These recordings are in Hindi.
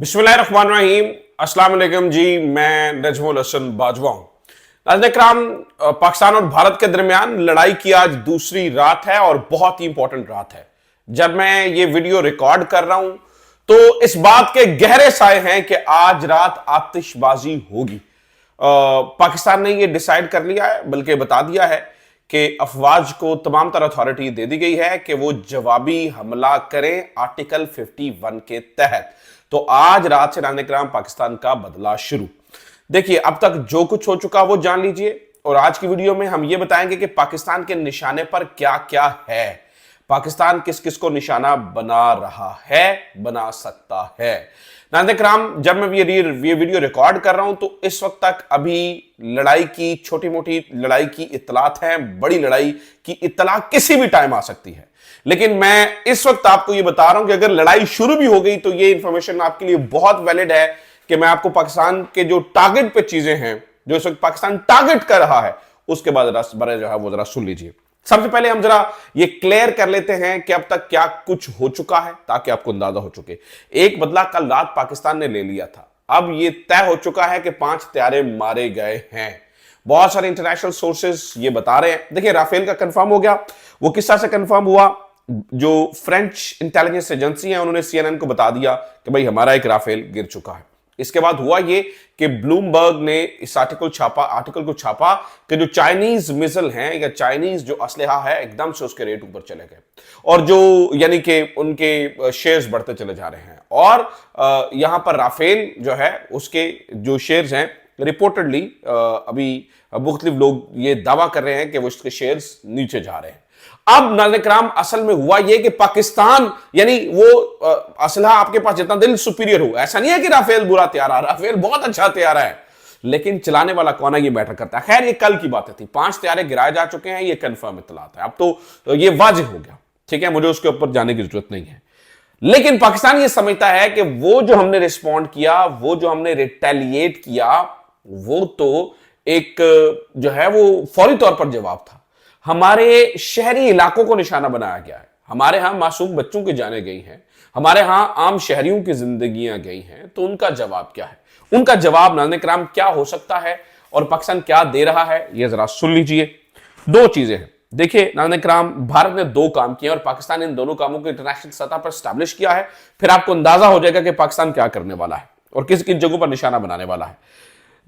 बिस्मिल्लाहिर्रहमानिर्रहीम। अस्सलाम वालेकुम जी, मैं नजमुल हसन बाजवा हूं। नाज़रीन किराम, पाकिस्तान और भारत के दरमियान लड़ाई की आज दूसरी रात है और बहुत ही इंपॉर्टेंट रात है। जब मैं ये वीडियो रिकॉर्ड कर रहा हूं तो इस बात के गहरे साए हैं कि आज रात आतिशबाजी होगी। पाकिस्तान ने यह डिसाइड कर लिया है, बल्कि बता दिया है कि अफवाज को तमाम तरह अथॉरिटी दे दी गई है कि वो जवाबी हमला करें आर्टिकल 51 के तहत। तो आज रात से नाज़रीन पाकिस्तान का बदला शुरू। देखिए, अब तक जो कुछ हो चुका वो जान लीजिए और आज की वीडियो में हम ये बताएंगे कि पाकिस्तान के निशाने पर क्या क्या है, पाकिस्तान किस किस को निशाना बना रहा है, बना सकता है। नाज़रीन, जब मैं ये वीडियो रिकॉर्ड कर रहा हूं तो इस वक्त तक अभी लड़ाई की छोटी मोटी लड़ाई की इत्तलात हैं, बड़ी लड़ाई की इत्तला किसी भी टाइम आ सकती है। लेकिन मैं इस वक्त आपको यह बता रहा हूं कि अगर लड़ाई शुरू भी हो गई तो यह इंफॉर्मेशन आपके लिए बहुत वैलिड है कि मैं आपको पाकिस्तान के जो टारगेट पे चीजें हैं, जो इस वक्त पाकिस्तान टारगेट कर रहा है, उसके बाद जो है वो जरा सुन लीजिए। सबसे पहले हम जरा ये क्लियर कर लेते हैं कि अब तक क्या कुछ हो चुका है, ताकि आपको अंदाजा हो चुके। एक बदला कल रात पाकिस्तान ने ले लिया था। अब यह तय हो चुका है कि 5 हत्यारे मारे गए हैं। बहुत सारे इंटरनेशनल सोर्सेस ये बता रहे हैं। देखिए, राफेल का कंफर्म हो गया। वो किस तरह से कंफर्म हुआ? जो फ्रेंच इंटेलिजेंस एजेंसी है उन्होंने सीएनएन को बता दिया कि भाई हमारा एक राफेल गिर चुका है। इसके बाद हुआ ये कि ब्लूमबर्ग ने इस आर्टिकल को छापा कि जो चाइनीज मिसाइल हैं या चाइनीज जो असलहा है, एकदम से उसके रेट ऊपर चले गए और जो यानी कि उनके शेयर्स बढ़ते चले जा रहे हैं। और यहां पर राफेल जो है उसके जो शेयर्स हैं, रिपोर्टेडली अभी मुख्तलिफ लोग ये दावा कर रहे हैं कि वो इसके शेयर्स नीचे जा रहे हैं। अब नाज़रीन असल में हुआ यह कि पाकिस्तान यानी वो असलहा आपके पास जितना दिल सुपीरियर हो, ऐसा नहीं है कि राफेल बुरा तैयार है, राफेल बहुत अच्छा तैयार है, लेकिन चलाने वाला कौन है ये मैटर करता है। खैर, ये कल की बातें थी। 5 तैयारे गिराए जा चुके हैं, ये कंफर्म इत्तलात है। अब तो ये वाज़ेह हो गया, ठीक है, मुझे उसके ऊपर जाने की जरूरत नहीं है। लेकिन पाकिस्तान ये समझता है कि वो जो हमने रिस्पॉन्ड किया, वो जो हमने रिटेलिएट किया, वो तो एक जो है वो फौरी तौर पर जवाब था। हमारे शहरी इलाकों को निशाना बनाया गया है। हमारे यहां मासूम बच्चों की जानें गई हैं, हमारे यहां आम शहरियों की जिंदगियां गई हैं। तो उनका जवाब क्या है? उनका जवाब नाज़रीन क्या हो सकता है और पाकिस्तान क्या दे रहा है, यह जरा सुन लीजिए। 2 चीजें हैं। देखिए नाज़रीन, भारत ने 2 काम किए और पाकिस्तान इन दोनों कामों को इंटरनेशनल सतह पर स्टैब्लिश किया है। फिर आपको अंदाजा हो जाएगा कि पाकिस्तान क्या करने वाला है और किस किन जगहों पर निशाना बनाने वाला है।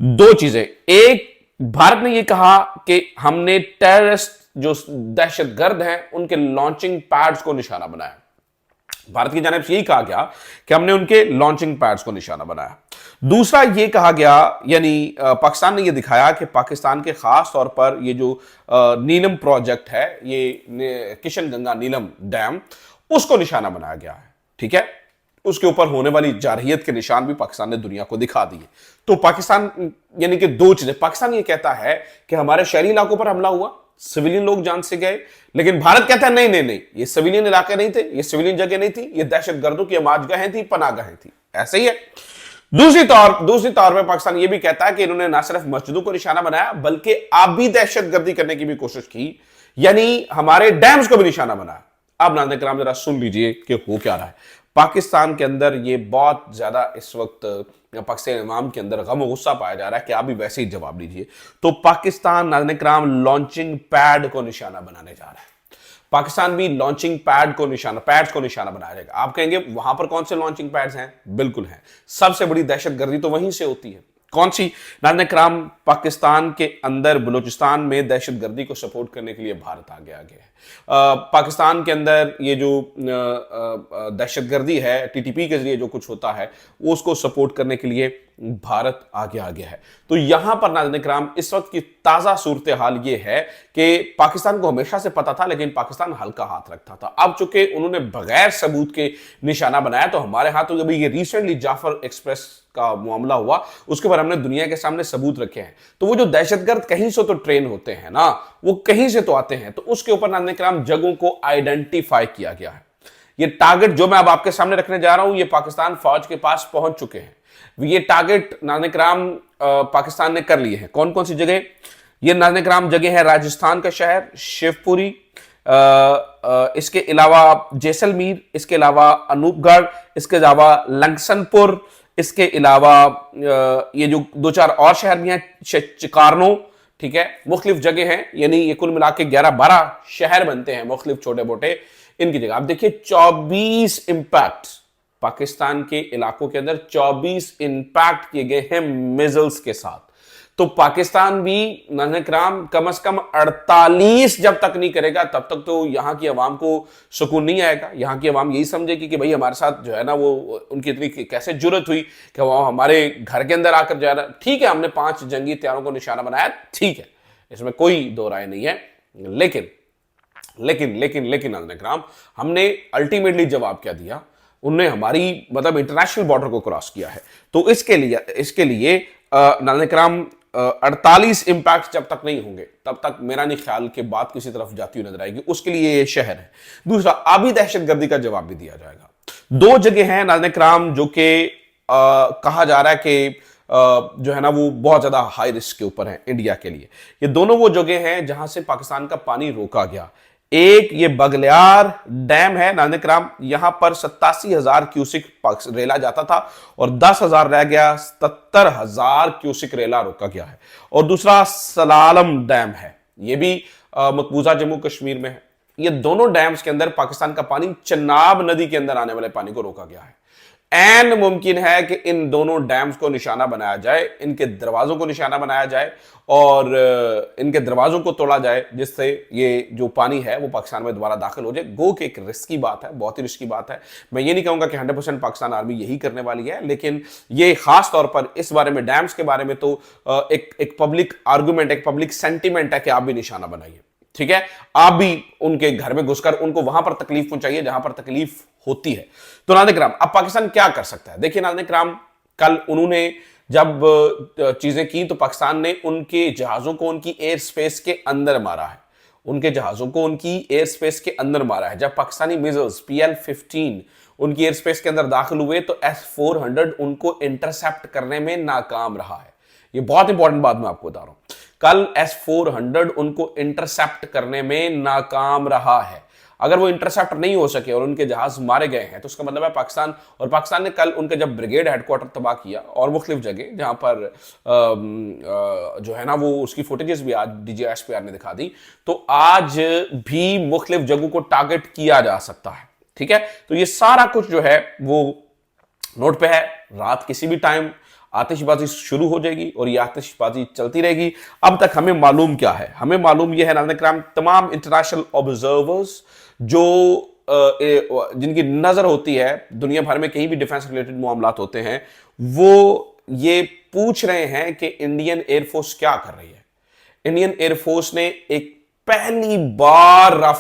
2 चीजें। एक, भारत ने यह कहा कि हमने टेररिस्ट जो दहशतगर्द हैं उनके लॉन्चिंग पैड्स को निशाना बनाया। भारत की जानिब से यही कहा गया कि हमने उनके लॉन्चिंग पैड्स को निशाना बनाया। दूसरा यह कहा गया, यानी पाकिस्तान ने यह दिखाया कि पाकिस्तान के खास तौर पर ये जो नीलम प्रोजेक्ट है, ये किशन गंगा नीलम डैम, उसको निशाना बनाया गया है। ठीक है, उसके ऊपर होने वाली जारहियत के निशान भी पाकिस्तान ने दुनिया को दिखा दिए। तो पाकिस्तान यानी कि 2 चीजें। पाकिस्तान ये कहता है कि हमारे शहरी इलाकों पर हमला हुआ, सिविलियन लोग जान से गए, लेकिन भारत कहता है नहीं नहीं नहीं, ये सिविलियन इलाके नहीं थे, ये सिविलियन जगह नहीं थी, ये दहशतगर्दों की अमाजगाहें थी, पनाहगाहें थी। ऐसे ही है। दूसरी तौर पर पाकिस्तान ये भी कहता है कि इन्होंने ना सिर्फ मस्जिदों को निशाना बनाया, बल्कि आबी दहशतगर्दी करने की भी कोशिश की, यानी हमारे डैम्स को भी निशाना बनाया। अब नाज़रीन जरा सुन लीजिए कि हो क्या रहा है। पाकिस्तान के अंदर ये बहुत ज्यादा इस वक्त पाकिस्तान इमाम के अंदर गम और गुस्सा पाया जा रहा है कि आप भी वैसे ही जवाब दीजिए। तो पाकिस्तान नाज़रीन लॉन्चिंग पैड को निशाना बनाने जा रहा है। पाकिस्तान भी लॉन्चिंग पैड्स को निशाना बनाया जाएगा। आप कहेंगे वहां पर कौन से लॉन्चिंग पैड्स हैं? बिल्कुल हैं। सबसे बड़ी दहशतगर्दी तो वहीं से होती है। कौन सी? नाज़रीन पाकिस्तान के अंदर बलूचिस्तान में दहशतगर्दी को सपोर्ट करने के लिए भारत आगे है। पाकिस्तान के अंदर ये जो दहशतगर्दी है, टीटीपी के जरिए जो कुछ होता है, वो उसको सपोर्ट करने के लिए भारत आगे है। तो यहां पर नाज़रीन इस वक्त की ताजा सूरत हाल ये है कि पाकिस्तान को हमेशा से पता था, लेकिन पाकिस्तान हल्का हाथ रखता था। अब चूंकि उन्होंने बगैर सबूत के निशाना बनाया, तो हमारे हाथ तो ये रिसेंटली जाफर एक्सप्रेस का मामला हुआ, उसके बाद हमने दुनिया के सामने सबूत रखे हैं। तो वो जो दहशतगर्द कहीं से तो ट्रेन होते हैं ना, वो कहीं से तो आते हैं। तो उसके ऊपर नाज़रीन जगहों को आइडेंटिफाई किया गया है। ये टारगेट जो मैं अब आपके सामने रखने जा रहा हूं, ये पाकिस्तान फौज के पास पहुंच चुके हैं। ये टारगेट नाज़रीन पाकिस्तान ने कर लिए हैं। कौन कौन सी जगह? ये नाज़रीन जगह है राजस्थान का शहर शिवपुरी, इसके अलावा जैसलमेर, इसके अलावा अनूपगढ़, इसके अलावा लंगसनपुर, इसके अलावा ये जो दो चार और शहर भी हैं, चिकार्नो, ठीक है, मुख्तलिफ जगह हैं, यानी ये कुल मिला के 11-12 शहर बनते हैं मुख्तलिफ छोटे मोटे। इनकी जगह आप देखिए 24 इंपैक्ट पाकिस्तान के इलाकों के अंदर 24 इंपैक्ट किए गए हैं मिसाइल्स के साथ। तो पाकिस्तान भी नाज़रीन कम से कम 48 जब तक नहीं करेगा तब तक तो यहां की आवाम को सुकून नहीं आएगा। यहां की आवाम यही समझेगी कि भाई हमारे साथ जो है ना वो उनकी इतनी कैसे जुर्रत हुई कि वो हमारे घर के अंदर आकर जो है ना, ठीक है हमने 5 जंगी हथियारों को निशाना बनाया, ठीक है, इसमें कोई दो राय नहीं है, लेकिन लेकिन लेकिन लेकिन नाज़रीन हमने अल्टीमेटली जवाब क्या दिया, उनने हमारी मतलब इंटरनेशनल बॉर्डर को क्रॉस किया है। तो इसके लिए नाज़रीन 48 इंपैक्ट जब तक नहीं होंगे तब तक मेरा नहीं ख्याल कि बात किसी तरफ जाती हुई नजर आएगी। उसके लिए ये शहर है। दूसरा, आबी दहशतगर्दी का जवाब भी दिया जाएगा। 2 जगह हैं नाज़रीन जो कि कहा जा रहा है कि जो है ना वो बहुत ज्यादा हाई रिस्क के ऊपर है इंडिया के लिए। ये दोनों वो जगह हैं जहां से पाकिस्तान का पानी रोका गया। एक ये बगलियार डैम है नाज़रीन, यहां पर 87,000 क्यूसिक रेला जाता था और 10,000 रह गया, 77,000 क्यूसिक रेला रोका गया है। और दूसरा सलालम डैम है, ये भी मकबूजा जम्मू कश्मीर में है। ये दोनों डैम्स के अंदर पाकिस्तान का पानी चनाब नदी के अंदर आने वाले पानी को रोका गया है। एन मुमकिन है कि इन दोनों डैम्स को निशाना बनाया जाए, इनके दरवाजों को निशाना बनाया जाए और इनके दरवाजों को तोड़ा जाए, जिससे ये जो पानी है वो पाकिस्तान में दोबारा दाखिल हो जाए। गो कि एक रिस्की बात है, बहुत ही रिस्की बात है। मैं ये नहीं कहूंगा कि 100% पाकिस्तान आर्मी यही करने वाली है, लेकिन ये खास तौर पर इस बारे में, डैम्स के बारे में तो एक पब्लिक आर्गूमेंट, एक पब्लिक सेंटिमेंट है कि आप भी निशाना बनाइए, ठीक है, आप भी उनके घर में घुसकर उनको वहां पर तकलीफ पहुंचाइए जहां पर तकलीफ होती है। तो नाज़रीन अब पाकिस्तान क्या कर सकता है? देखिए नाज़रीन, कल उन्होंने जब चीजें की तो पाकिस्तान ने उनके जहाजों को उनकी एयर स्पेस के अंदर मारा है। उनके जहाजों को उनकी एयर स्पेस के अंदर मारा है। जब पाकिस्तानी मिसाइल्स PL-15 उनकी एयर स्पेस के अंदर दाखिल हुए तो S-400 उनको इंटरसेप्ट करने में नाकाम रहा है। ये बहुत इंपॉर्टेंट बात मैं आपको बता रहा हूं। कल S-400 उनको इंटरसेप्ट करने में नाकाम रहा है। अगर वो इंटरसेप्ट नहीं हो सके और उनके जहाज मारे गए हैं तो उसका मतलब है पाकिस्तान ने कल उनके जब ब्रिगेड हेडक्वार्टर तबाह किया और मुख्तलिफ जगह जहां पर जो है ना वो उसकी फुटेजेस भी आज DGSPR ने दिखा दी, तो आज भी मुख्तलिफ जगहों को टारगेट किया जा सकता है, ठीक है। तो ये सारा कुछ जो है वो नोट पे है। रात किसी भी टाइम आतिशबाजी शुरू हो जाएगी और ये आतिशबाजी चलती रहेगी। अब तक हमें मालूम क्या है? हमें मालूम यह है नाज़रीन, तमाम इंटरनेशनल ऑब्जर्वर्स जो जिनकी नजर होती है दुनिया भर में कहीं भी डिफेंस रिलेटेड मामलात होते हैं, वो ये पूछ रहे हैं कि इंडियन एयरफोर्स क्या कर रही है। इंडियन एयरफोर्स ने एक पहली बार राफेल